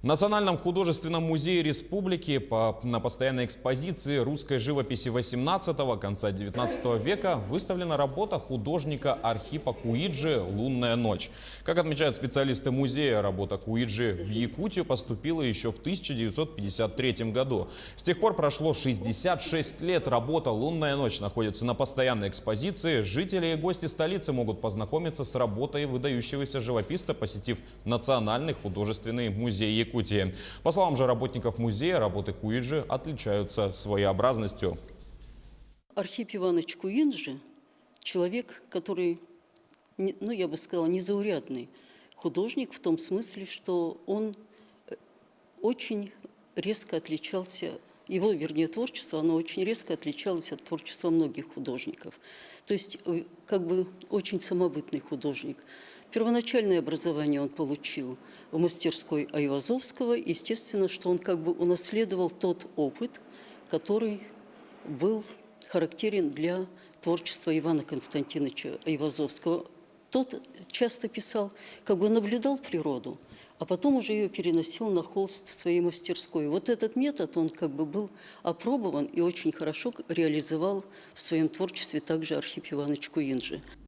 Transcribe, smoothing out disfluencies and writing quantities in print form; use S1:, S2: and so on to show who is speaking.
S1: В Национальном художественном музее республики на постоянной экспозиции русской живописи 18-го, конца 19 века выставлена работа художника Архипа Куиджи «Лунная ночь». Как отмечают специалисты музея, работа Куиджи в Якутию поступила еще в 1953 году. С тех пор прошло 66 лет. Работа «Лунная ночь» находится на постоянной экспозиции. Жители и гости столицы могут познакомиться с работой выдающегося живописца, посетив Национальный художественный музей Якутии. По словам же работников музея, работы Куиджи отличаются своеобразностью.
S2: Архип Иванович Куинджи – человек, который, я бы сказала, незаурядный художник в том смысле, что он очень резко отличался, его, вернее, творчество, оно очень резко отличалось от творчества многих художников. То есть, как бы, очень самобытный художник. Первоначальное образование он получил в мастерской Айвазовского. Естественно, что он как бы унаследовал тот опыт, который был характерен для творчества Ивана Константиновича Айвазовского. Тот часто писал, как бы наблюдал природу, а потом уже ее переносил на холст в своей мастерской. Вот этот метод, он как бы был опробован и очень хорошо реализовал в своем творчестве также Архип Иванович Куинджи.